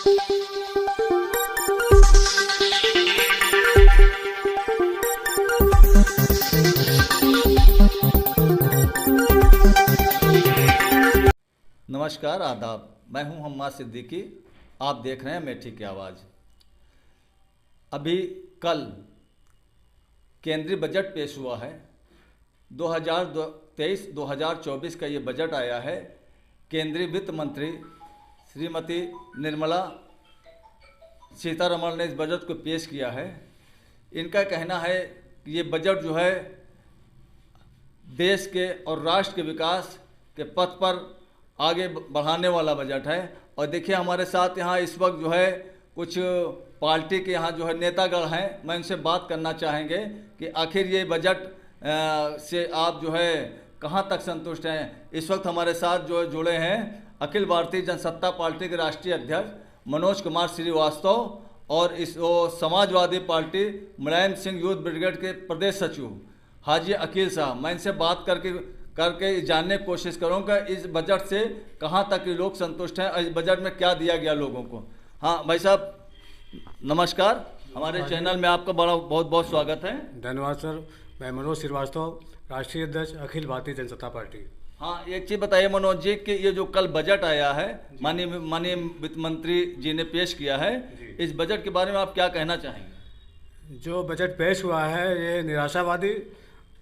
नमस्कार, आदाब। मैं हूं हम्माद सिद्दीकी। आप देख रहे हैं मेठी की आवाज़। अभी कल केंद्रीय बजट पेश हुआ है। 2023-2024 का ये बजट आया है। केंद्रीय वित्त मंत्री श्रीमती निर्मला सीतारमण ने इस बजट को पेश किया है। इनका कहना है कि ये बजट जो है देश के और राष्ट्र के विकास के पथ पर आगे बढ़ाने वाला बजट है। और देखिए, हमारे साथ यहाँ इस वक्त जो है कुछ पार्टी के यहाँ जो है नेतागण हैं। मैं उनसे बात करना चाहेंगे कि आखिर ये बजट से आप जो है कहाँ तक संतुष्ट हैं। इस वक्त हमारे साथ जो जुड़े हैं अखिल भारतीय जनसत्ता पार्टी के राष्ट्रीय अध्यक्ष मनोज कुमार श्रीवास्तव और Samajwadi party Mulayam Singh youth brigade के प्रदेश सचिव हाजी अकील साहब। मैं इनसे बात करके जानने की कोशिश करूँगा इस बजट से कहाँ तक लोग संतुष्ट हैं, इस बजट में क्या दिया गया लोगों को। हाँ भाई साहब, नमस्कार। हमारे चैनल में आपका बहुत बहुत स्वागत है। धन्यवाद सर। मैं मनोज श्रीवास्तव, राष्ट्रीय अध्यक्ष अखिल भारतीय जनसत्ता पार्टी। हाँ, एक चीज़ बताइए मनोज जी कि ये जो कल बजट आया है माननीय वित्त मंत्री जी ने पेश किया है, इस बजट के बारे में आप क्या कहना चाहेंगे? जो बजट पेश हुआ है ये निराशावादी,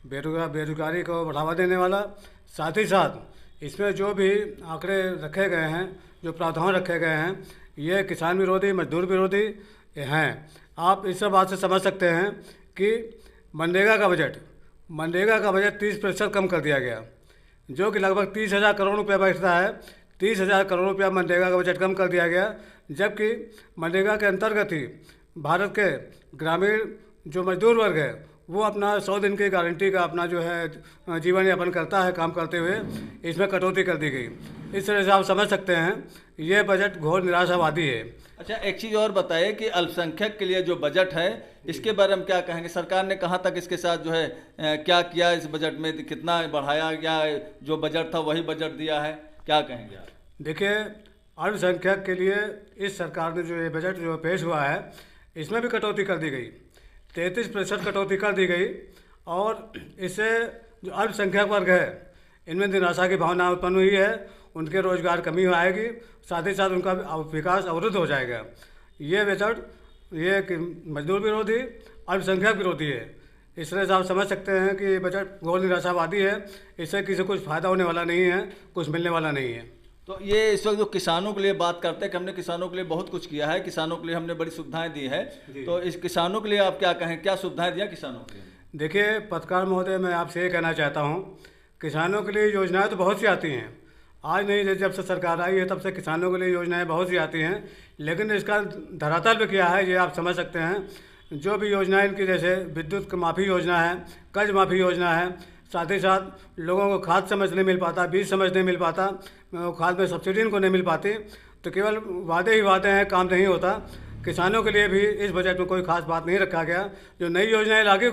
बेरोजगारी को बढ़ावा देने वाला, साथ ही साथ इसमें जो भी आंकड़े रखे गए हैं, जो प्रावधान रखे गए हैं, ये किसान विरोधी, मजदूर विरोधी हैं। आप इस बात से समझ सकते हैं कि मनरेगा का बजट 30% कम कर दिया गया, जो कि लगभग 30,000 करोड़ रुपया बैठता है। 30,000 करोड़ रुपया मनरेगा का बजट कम कर दिया गया, जबकि मनरेगा के अंतर्गत ही भारत के ग्रामीण जो मजदूर वर्ग है वो अपना 100 दिन की गारंटी का अपना जो है जीवन यापन करता है काम करते हुए। इसमें कटौती कर दी गई। इस तरह से आप समझ सकते हैं ये बजट घोर निराशावादी है। अच्छा, एक चीज़ और बताइए कि अल्पसंख्यक के लिए जो बजट है इसके बारे में क्या कहेंगे? सरकार ने कहाँ तक इसके साथ जो है क्या किया इस बजट में, कितना बढ़ाया गया? जो बजट था वही बजट दिया है, क्या कहेंगे आप? देखिए, अल्पसंख्यक के लिए इस सरकार ने जो ये बजट जो पेश हुआ है इसमें भी कटौती कर दी गई। 33% कटौती कर दी गई और इससे जो अल्पसंख्यक वर्ग है इनमें निराशा की भावना उत्पन्न हुई है। उनके रोजगार कमी आएगी, साथ ही साथ उनका विकास अवरुद्ध हो जाएगा। ये बजट ये मजदूर विरोधी, अल्पसंख्यक विरोधी है। इस तरह से आप समझ सकते हैं कि ये बजट घोर निराशावादी है। इससे किसी को कुछ फ़ायदा होने वाला नहीं है, कुछ मिलने वाला नहीं है। तो ये इस वक्त जो किसानों के लिए बात करते हैं कि हमने किसानों के लिए बहुत कुछ किया है, किसानों के लिए हमने बड़ी सुविधाएं दी है, तो इस किसानों के लिए आप क्या कहें, क्या सुविधाएं दिया किसानों के लिए? देखिए पत्रकार महोदय, मैं आपसे ये कहना चाहता हूँ, किसानों के लिए योजनाएं तो बहुत सी आती हैं। आज नहीं, जब से सरकार आई है तब से किसानों के लिए योजनाएं बहुत सी आती हैं, लेकिन इसका धरातल पे क्या है ये आप समझ सकते हैं। जो भी योजनाएं इनकी, जैसे विद्युत माफ़ी योजना है, कर्ज माफ़ी योजना है, साथ ही साथ लोगों को खाद समझ नहीं मिल पाता, बीज समझ नहीं मिल पाता, खाद में सब्सिडी इनको नहीं मिल पाती, तो केवल वादे ही वादे हैं, काम नहीं होता। किसानों के लिए भी इस बजट में कोई खास बात नहीं रखा गया। जो नई योजनाएं लागू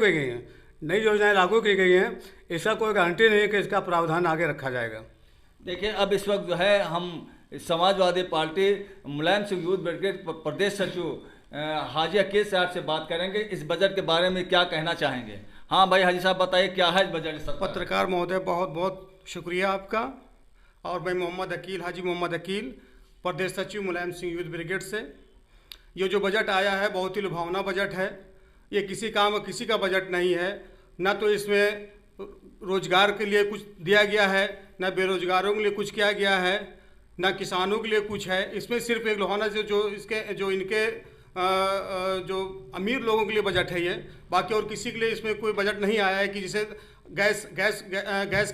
की गई हैं इसका कोई गारंटी नहीं है कि इसका प्रावधान आगे रखा जाएगा। देखिए, अब इस वक्त जो है हम Samajwadi party Mulayam Singh youth brigade प्रदेश सचिव हाजी अकील साहब से बात करेंगे। इस बजट के बारे में क्या कहना चाहेंगे? हाँ भाई हाजी साहब, बताइए क्या है इस बजट? पत्रकार महोदय, बहुत बहुत शुक्रिया आपका। और मैं हाजी मोहम्मद अकील, प्रदेश सचिव मुलायम सिंह यूथ ब्रिगेड से। ये जो बजट आया है बहुत ही लुभावना बजट है। ये किसी का बजट नहीं है। ना तो इसमें रोजगार के लिए कुछ दिया गया है, ना बेरोजगारों के लिए कुछ किया गया है, ना किसानों के लिए कुछ है। इसमें सिर्फ एक लुभावना जो इनके जो अमीर लोगों के लिए बजट है ये, बाकी और किसी के लिए इसमें कोई बजट नहीं आया है। कि जिसे गैस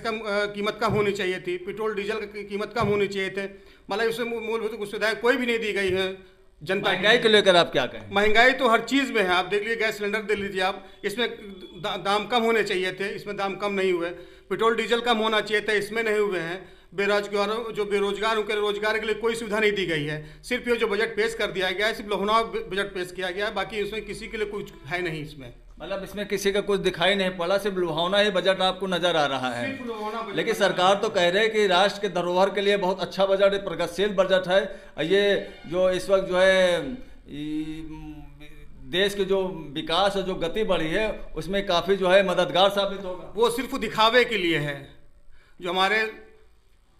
कम कीमत कम होनी चाहिए थी, पेट्रोल डीजल की कीमत कम होनी चाहिए थे, मतलब इसमें मूलभूत सुविधाएं कोई भी नहीं दी गई है जनता। महंगाई को लेकर आप क्या कहें? महंगाई तो हर चीज़ में है। आप देख लीजिए, गैस सिलेंडर देख लीजिए आप, इसमें दाम कम होने चाहिए थे, इसमें दाम कम नहीं हुए। पेट्रोल डीजल कम होना चाहिए था, इसमें नहीं हुए हैं। बेरोजगार उनके रोजगार के लिए कोई सुविधा नहीं दी गई है। सिर्फ ये जो बजट पेश कर दिया गया है, सिर्फ लखनऊ बजट पेश किया गया है, बाकी इसमें किसी के लिए कुछ है नहीं इसमें। मतलब इसमें किसी का कुछ दिखाई नहीं पड़ा, सिर्फ लुभावना ही बजट आपको नजर आ रहा है। सिर्फ लुभावना बजट लेकिन नजर आ सरकार तो कह रहे हैं कि राष्ट्र के धरोहर के लिए बहुत अच्छा बजट है, प्रगतिशील बजट है। ये जो इस वक्त जो है देश के जो विकास और जो गति बढ़ी है उसमें काफ़ी जो है मददगार साबित होगा। वो सिर्फ दिखावे के लिए है। जो हमारे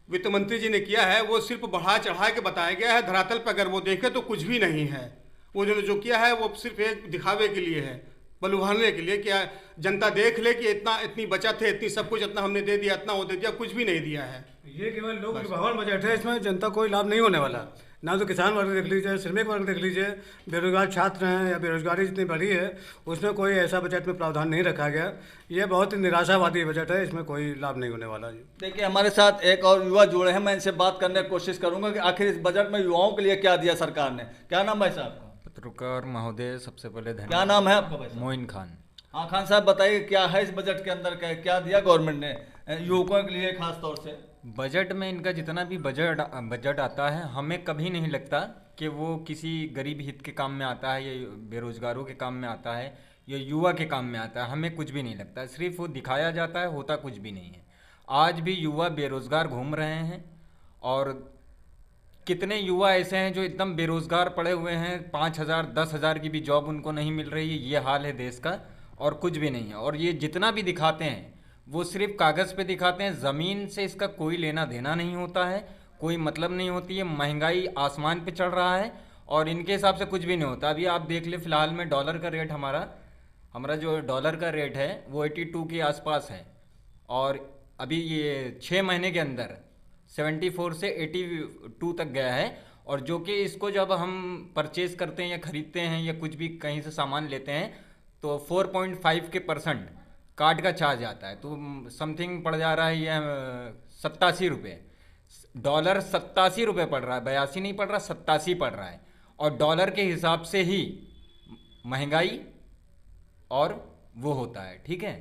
वित्त मंत्री जी ने किया है वो सिर्फ बढ़ा चढ़ा के बताया गया है, धरातल पर अगर वो देखें तो कुछ भी नहीं है। वो जो किया है वो सिर्फ एक दिखावे के लिए है, बलुभाने के लिए, क्या जनता देख ले कि इतनी बचत है, इतनी सब कुछ, इतना हमने दे दिया, इतना वो दे दिया, कुछ भी नहीं दिया है। ये केवल लोक लुभावन बजट है, इसमें जनता कोई लाभ नहीं होने वाला। ना तो किसान वर्ग देख लीजिए, श्रमिक वर्ग देख लीजिए, बेरोजगार छात्र हैं या बेरोजगारी जितनी बढ़ी है उसमें कोई ऐसा बजट में प्रावधान नहीं रखा गया। ये बहुत ही निराशावादी बजट है, इसमें कोई लाभ नहीं होने वाला जी। देखिए हमारे साथ एक और युवा जुड़े हैं, मैं इनसे बात करने की कोशिश करूंगा कि आखिर इस बजट में युवाओं के लिए क्या दिया सरकार ने। क्या नाम है साहब का? पत्रकार महोदय, सबसे पहले धन्यवाद। क्या नाम है आपका भाई? मोइन खान। हाँ खान साहब, बताइए क्या है इस बजट के अंदर, क्या दिया गवर्नमेंट ने युवकों के लिए खास तौर से? बजट में इनका जितना भी बजट आता है, हमें कभी नहीं लगता कि वो किसी गरीब हित के काम में आता है या बेरोजगारों के काम में आता है या युवा के काम में आता है। हमें कुछ भी नहीं लगता, सिर्फ वो दिखाया जाता है, होता कुछ भी नहीं है। आज भी युवा बेरोजगार घूम रहे हैं और कितने युवा ऐसे हैं जो एकदम बेरोजगार पड़े हुए हैं, 5,000 10,000 की भी जॉब उनको नहीं मिल रही है। ये हाल है देश का और कुछ भी नहीं है। और ये जितना भी दिखाते हैं वो सिर्फ कागज़ पे दिखाते हैं, ज़मीन से इसका कोई लेना देना नहीं होता है, कोई मतलब नहीं होती है। महंगाई आसमान पे चढ़ रहा है और इनके हिसाब से कुछ भी नहीं होता। अभी आप देख ले, फिलहाल में डॉलर का रेट हमारा जो डॉलर का रेट है वो 82 के आसपास है और अभी ये 6 महीने के अंदर 74 से 82 तक गया है। और जो कि इसको जब हम परचेज करते हैं या ख़रीदते हैं या कुछ भी कहीं से सामान लेते हैं तो 4.5% कार्ड का चार्ज आता है, तो समथिंग पड़ जा रहा है ये 87 रुपये। डॉलर 87 रुपये पड़ रहा है, 82 नहीं पड़ रहा, 87 पड़ रहा है। और डॉलर के हिसाब से ही महंगाई और वो होता है, ठीक है।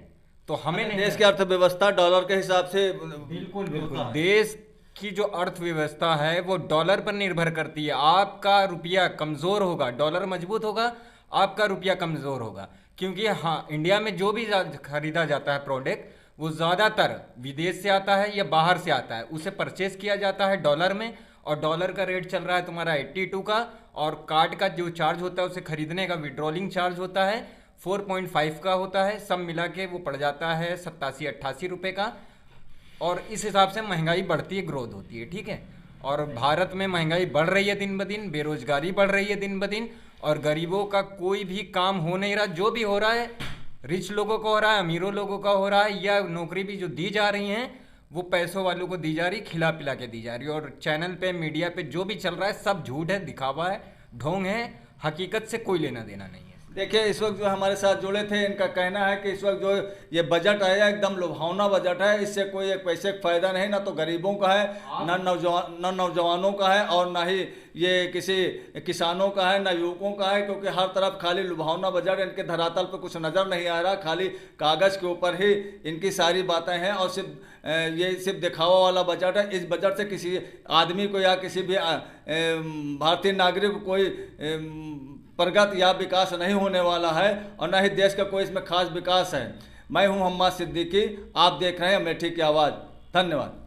तो हमें नहीं, देश की अर्थव्यवस्था डॉलर के हिसाब से बिल्कुल देश की जो अर्थव्यवस्था है वो डॉलर पर निर्भर करती है। आपका रुपया कमज़ोर होगा, डॉलर मजबूत होगा, आपका रुपया कमज़ोर होगा। क्योंकि हाँ, इंडिया में जो भी खरीदा जाता है प्रोडक्ट वो ज़्यादातर विदेश से आता है या बाहर से आता है, उसे परचेस किया जाता है डॉलर में। और डॉलर का रेट चल रहा है तुम्हारा 82 का और कार्ड का जो चार्ज होता है उसे खरीदने का विड्रॉलिंग चार्ज होता है 4.5 का होता है। सब मिला के वो पड़ जाता है 87-88 रुपये का। और इस हिसाब से महंगाई बढ़ती है, ग्रोथ होती है, ठीक है। और भारत में महंगाई बढ़ रही है दिन ब दिन, बेरोजगारी बढ़ रही है दिन ब दिन और गरीबों का कोई भी काम हो नहीं रहा। जो भी हो रहा है रिच लोगों को हो रहा है, अमीरों लोगों का हो रहा है, या नौकरी भी जो दी जा रही हैं वो पैसों वालों को दी जा रही, खिला पिला के दी जा रही है। और चैनल पे, मीडिया पे जो भी चल रहा है सब झूठ है, दिखावा है, ढोंग है, हकीकत से कोई लेना देना नहीं है। देखिए इस वक्त जो हमारे साथ जुड़े थे इनका कहना है कि इस वक्त जो ये बजट आया एकदम लुभावना बजट है, इससे कोई एक पैसे का फायदा नहीं, ना तो गरीबों का है, ना नौजवानों का है और ना ही ये किसी किसानों का है, ना युवकों का है। क्योंकि हर तरफ खाली लुभावना बजट, इनके धरातल पर कुछ नज़र नहीं आ रहा, खाली कागज़ के ऊपर ही इनकी सारी बातें हैं और सिर्फ दिखावा वाला बजट है। इस बजट से किसी आदमी को या किसी भी भारतीय नागरिक को कोई प्रगति या विकास नहीं होने वाला है और न ही देश का कोई इसमें खास विकास है। मैं हूं मोहम्मद सिद्दीकी, आप देख रहे हैं अमेठी की आवाज़। धन्यवाद।